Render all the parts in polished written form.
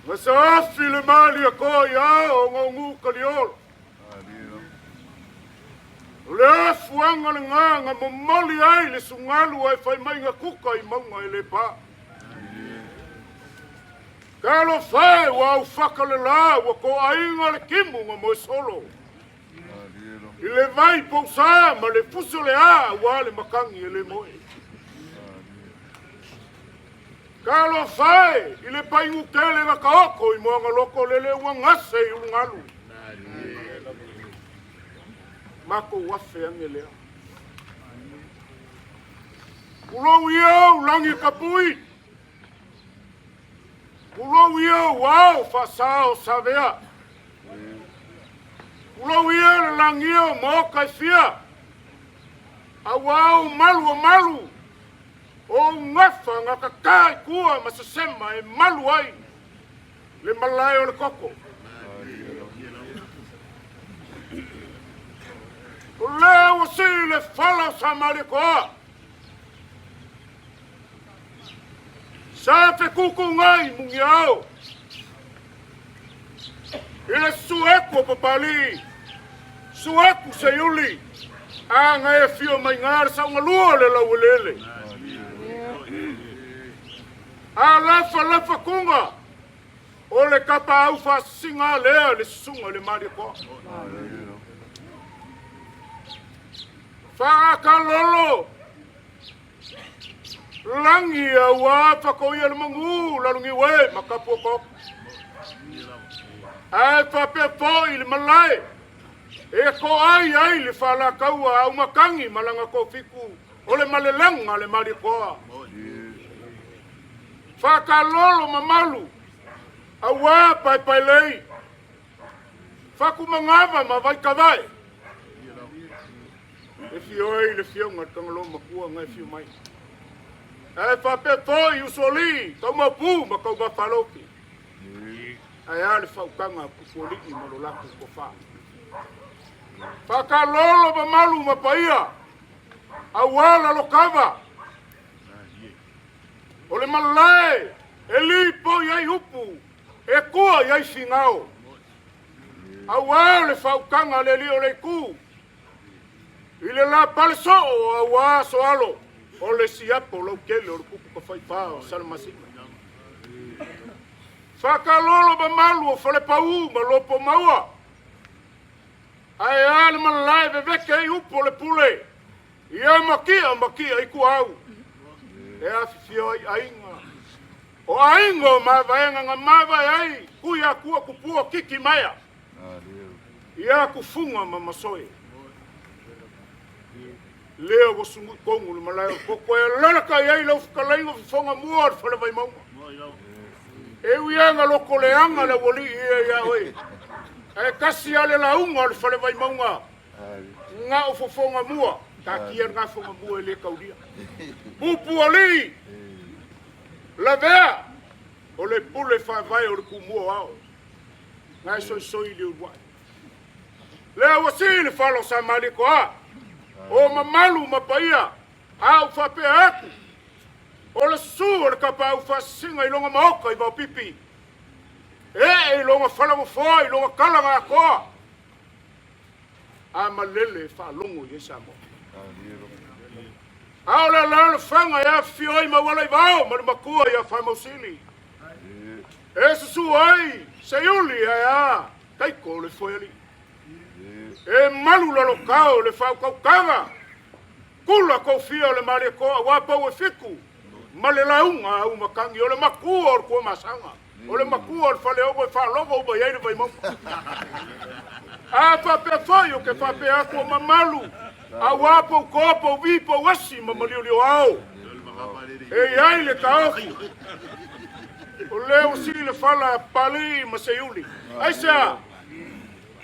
Masafi le Malietoa ia o ngongu kaliolo. Le fuanga le nganga momoli ai le sungalu ai fai mai nga kuka I maunga I le pa. Kalo fai wa ufaka le la wa ko ainga le kimu nga mo solo. I le vai po sa ma le fuso le a wa le makangi le moe. Kalo fai I le paingu kele nga kaoko I moanga loko lele ua ngase I ungalu. Mako wafe angelea. Ulo ia ulangi kapui. Ulo ia wao fasao savea. Ulo ia langio mo kaifia. Awao malu. O ngafa ngakakai kua masasema e malu ai. Le malai o le koko. Leo si le fala sa Malietoa. Sa te kuku ngai mungi au. Ile sueku papali. Sueku Seiuli. Anga e fio mai ngar sa ngalua le lawelele. A lafa kunga. O le kapa au fa singa lea le sunga le Malietoa. Whaka lolo. Langi a wa whakoia le mangu lalungi we makapu kop. Ai whape po I le malai. E ko ai le whala kaua au makangi malanga ko fiku. O le malelanga le Malietoa. Whaka lolo mamalu. A wa pai lei. Whaku mangava ma vai kawai. E fioi le fionga tangalo makua ngai fio mai. E whape toi usoli, tau mapu ma kau mawhaloki. Ai ale whaukanga kufoliki malolaku ko wha. Whakalolo ma malu ma paia. Awala lo kava. O le malai, e lipo iai upu, e kua iai fingao. Awala le whaukanga le li o le ku. Ile la palso o wa soalo o le siapo lo kele o kupu ka fai pa o salmasi. Whakalolo ba malu o fale pau ma lopo maua. Ai ale malai veveke I upo le pule. Ia makia I kuau. E afifio I ainga. O ainga o mavaenga nga mavai ai kuia kua kupua kiki maya. Ia kufunga mamasoe. Leo go sungu kongu le malai ko ko lana ka ia lo fkalaingo fonga muor fale vai mau. E wianga lo koleanga le woli ia oi. E kasi ale la unga le fale vai mau nga o fonga mua ka kia nga fonga mua le kaudia. Pupu ali. Lavea. O le pule fa vai o le kumua ao. Nga soi le uai. Leo wasi le falo sa Malietoa. O mamalu mapaia au whape aku. O le su o le kapa au whasinga I longa maoka I wau pipi. I longa whalango fwoi, I longa kalanga a koa. A malele whalongo I esamo. Au le lana whanga ia fioi mawala I wau, manu makua ia whamausili. E susu ai, Seiuli ai taiko le fwoi E malu lalo kao le whau kau kanga. Kula kou fia le Malietoa wapau e fiku. Ma le launga au makangi o le makua o kua masanga. O le makua o le whale ogo e whalogo uba iaire vai mau. A whape whai o ke whape ako o mamalu. A wapau kōpau vipau wasi ma maliolio au. E iai le kaoki. O leo si le whala pali ma Seiuli. Aisa.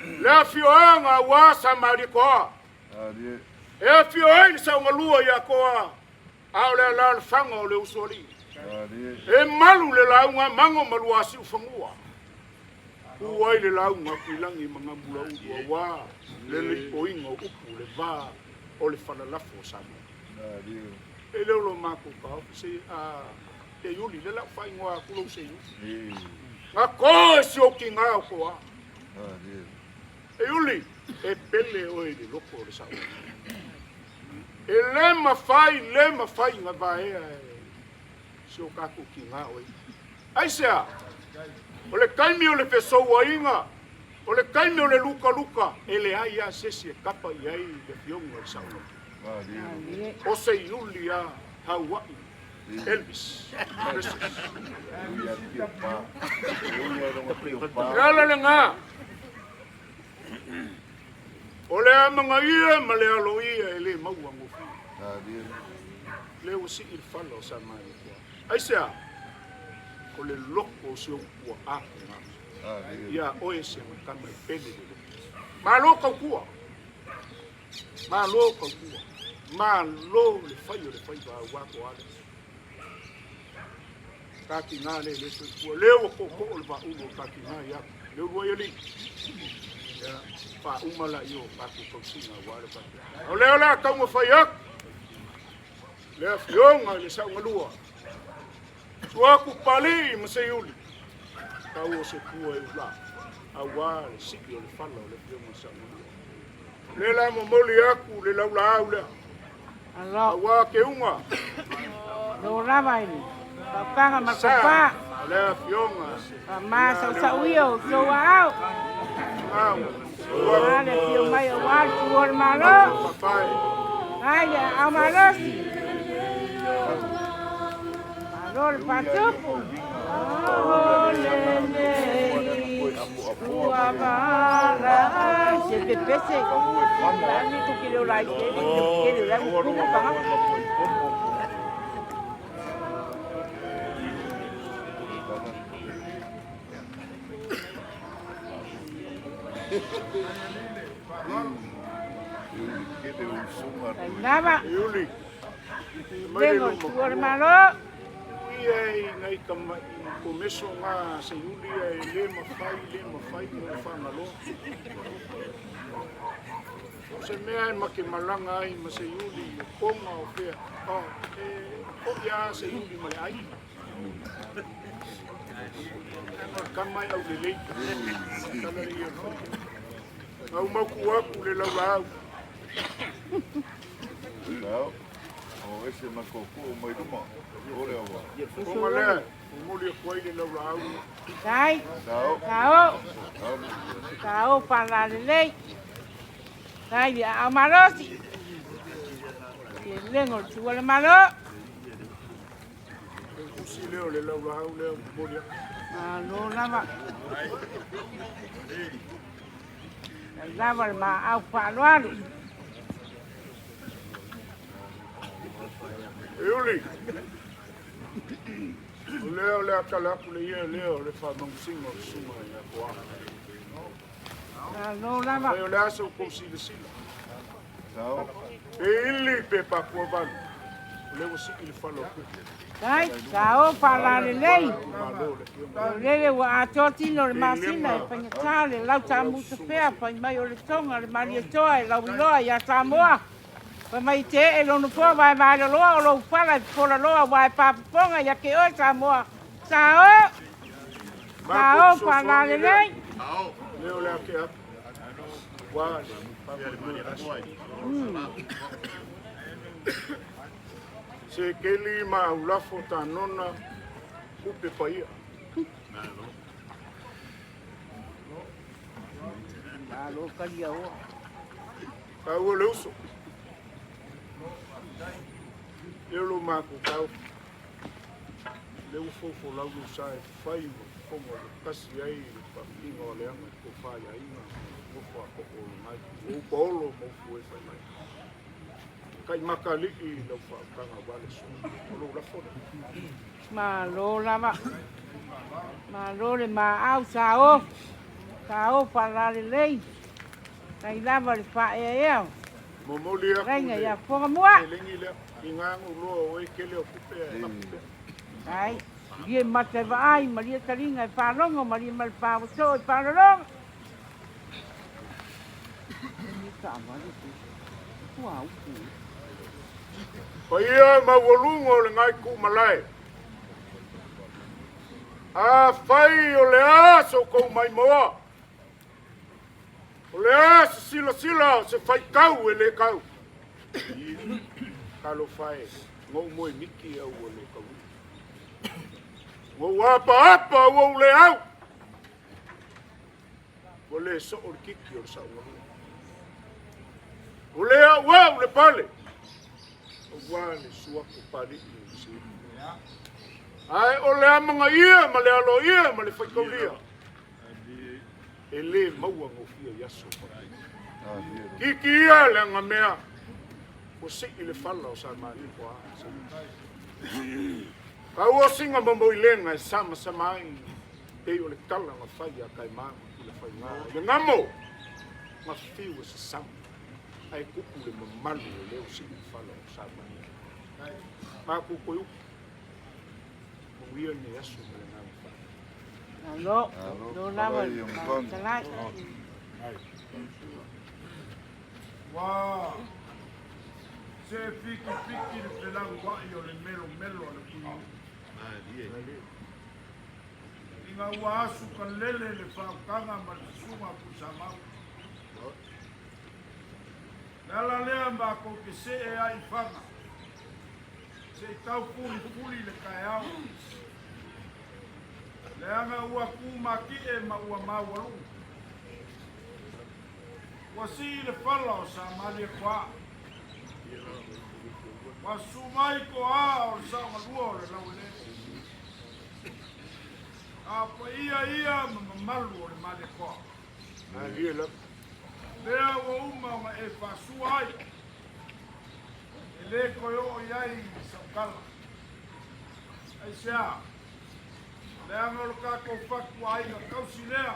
Le fioanga wa sa Malietoa. E fioanga sa ngalua ia koa. Au le la fanga o le usoli. E malu le launga mango maluasi ufangua. Uai le launga kilangi mga mula udua wa. Le oinga upu le va o le falalafo sa. E leo lo mako ka se a te yuli le la fai ngoa kulo se. Ngā koe si o ki ngā o koa. E uli, e pele o e le loko o le sao. E le mawhai ngā vaea e si o kako ki ngā o e. Aisea, o le kaimi o le pesou a inga, o le kaimi o le luka, e le ai a sesi e kapa i ai le fionga i sao. O se iuli a Hawaii. Elvis. Ala le ngā. O le amanga ia ma le alo ia e le maua ngofi. Le o si il falo sa mai kua. Aisea, o le loko si o kua ake ngā. Ia oe se makama i pene le loko. Ma lo kau kua. Ma lo kau kua. Ma lo le fai o le fai wa wako ale. Kaki ngā le le sui kua. Leo o koko o le wa umo kaki ngā ia. Leo rua ia li. Pa umala i o kaki kausinga wale pati. O leo la kaunga fai ak. Lea fionga le saunga lua. Suaku pali i Seiuli. Kau o se kua e ula. Awa le siki o le fala o le fionga saunga lua. Le la momoli aku le laula au lea. Awa ke unga. Lo lava ini. Papanga makapa. Lea fionga. Masa usawio so au. Ale fio mai o wal tuor malo. Ai au malosi. Malo le patupu. Oh le le. Tuabara. Se te pese. Ani tu kilo lai. Kilo lai. Kumu panga. Nava. Vengo tuor malo. Ia ngai kama ko meso nga Seiuli e le mafai mo whangalo. Se mea ma ke malanga ai ma Seiuli konga o pea. O ia Seiuli ma le ai. Kamai au le leita. Kala ia no. Au maku aku le laura au. Não, o esse macoco o mai duma. Ore awa. Konga le, muli kuai le laura au. Kai. Kau para le lei. Kai dia amarosi. Lengo tuole malo. Si leo le laura au le muli. No lava. Lava ma au palualu. Euli. Leo le akalaku le ia leo le whamangusinga o suma ia koa. No lava. Leo le asa uko sila sila. Não, E ili pe pakua valu. Leo si ili whalo kuku. Kai, kau para le lei. Malo le fionga. Lele wa atotino le masina e pangitale lau tamu te pea pa mai o le tonga le Malietoa e lau iloa ia Samoa. Pa mai te e lono po vai vai le loa o lo pala pola loa vai papaponga ia ke o Samoa. Sao para le lei. Leo le ake aku. Wale. Se keli ma ulafo ta nona upe paia. Alo kalia o. Kau le uso. Lelo mako kau. Le ufofo lau sai fai como kasi ai pa pingo le ama ko fai ai na ufo a ko mai. O bolo mo foi fai mai. Kai makali I lo fa kanga wale so. Lo la fona. Ma lo lava. Ma lo le ma au sao. Sao para le lei. Kai lava le fa e e. Momolia. Renga ia fonga mua. Lengi le ingangu lo o kele o kupe. Ai, dia mate vai, Maria taringa e whanonga, Maria mal whawaso e whanonga. Ni ka amari ku. Wow. Pa ia ma volungo le ngai ku malai. A fai o le aso kou mai moa. O le aso sila se fai kau e le kau. Kalo fai, ngau moe miki au o le kau. Ngau apa o le au. O le so o le kiki o le sao ngau. O le au au le pale. O wale suaku pali i si. Ai o le amanga ia, ma le alo ia, ma le whaikaulia. E le maua ngofia yaso. Kiki ia le anga mea. O si i le whala o sa mani po a. Ka ua singa mambo i lenga e sama ai. Te o le kala nga whai a kai maa i le whai ngā. Le ngamo. Ma whiu e sa sama. Ai kuku le mamalu e leo si i le whala o sa mani. Ma kuku i uku. Ia ni asu le ngā whai. Alo, do lava, talai. Wā, se piki le pelang wai o le melo le pui. I ngā ua asu ka lele le whaukanga ma le sunga ku sa mau. Nala lea mba ko ke se e ai whanga. Se i tau puli le kai au. Le anga ua kumaki e ma ua mawalu. Ua si le whala o sa Malietoa. Ua sumai ko a o le sao malua o le lau le. A pa ia ma mamalu o le Malietoa. Lea ua uma ma e whasua ai. E le koe o iai saukala. Ai sea. Lea ngolo kako whaku ai na kausi lea.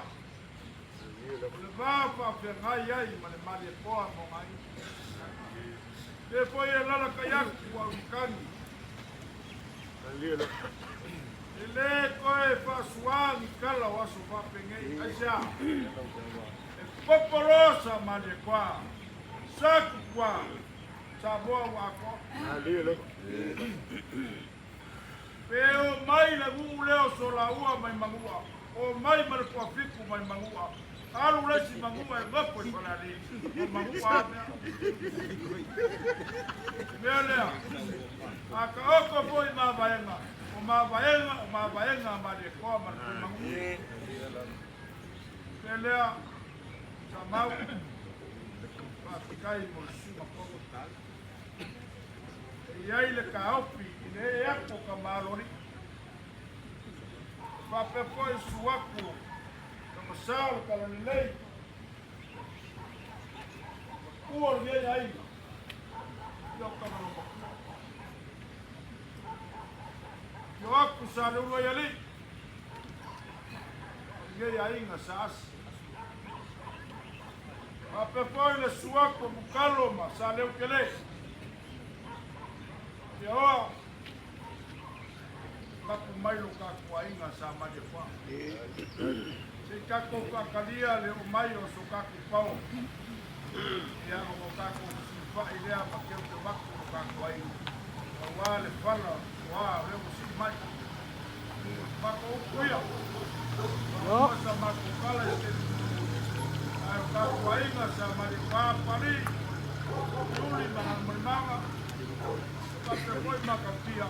Le vāwha whengai ai ma le Malietoa mo ngai. Le poi e lala kai aku au kangi. E le koe whasuangi kala o aso whapengei. Ai sea. E popolosa Malietoa. Saku kua. Sa boa wako. Peo mai la ngu leo so la ua mai mangua. O mai ma le kua fiku mai mangua. Alu lesi mangua e ngapo i whanari. O mangua mea. Mea lea. A ka oko po i maa vaenga. O maa vaenga ma le koa ma le mangua. Mea lea. Sa mau. Paatikai mo le suma kongo tali. Iai le ka opi. E ako ka malori. Papepo e suaku. Ka masao ka lalilei. Kua rie ai. Yo ka maloma. Yo aku sa le ua yali. Rie ai nga sa asi. Papepo e le suaku mukaloma sa le ukele. Yo kaku mailo kaku ainga sa Malietoa. Se kaku kakalia le o mai o so kaku pao. Ia o kaku sifa ilea ma keu te waku o kaku ainga. O wā le whala, wā reo si mai. Mako ukuia. Mako sa mako kala i te. Ai o kaku ainga sa Malietoa pari. Yuli maha marimanga. Kape koi makapia.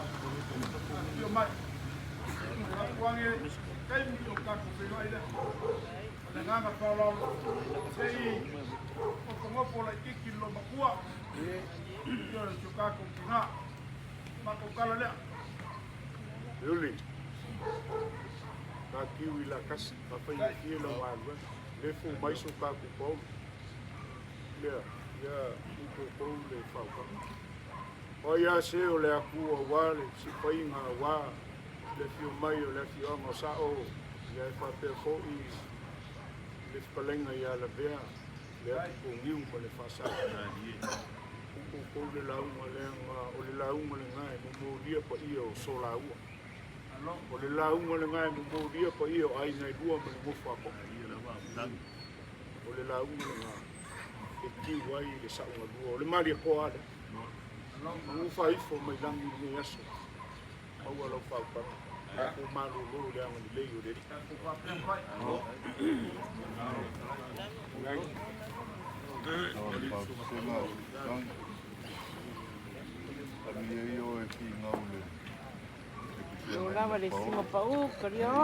Kapia mai. Kakuange kaimi o kaku whenua ida. Ana nganga whaolalo. Sei o kongopo la iki lo makua. Io le tio kaku ki ngā. Mako kala lea. Yuli. Ka kiwi la kasi. Papa i kia la wālua. Le fu mai so kaku pau. Lea. Ia uko pau le whaukanga. O ia se o le aku o wale. Si painga wā. Le fio mai o le fio anga sa o le whapea fōi le whalenga i ala bea le aku o ngiu pa le whasa uko le launga le anga o le launga le ngai mo mōria pa ia o so laua o le launga le ngai mo mōria pa ia o ai ngai dua ma le mofa ako o le launga le ngai e ki wai le saunga dua o le Malietoa ale ma ufa ifo mai langi ni aso aua lau whaupara Aku malu lu yang leio dele. Yo lava le sima pa u kario.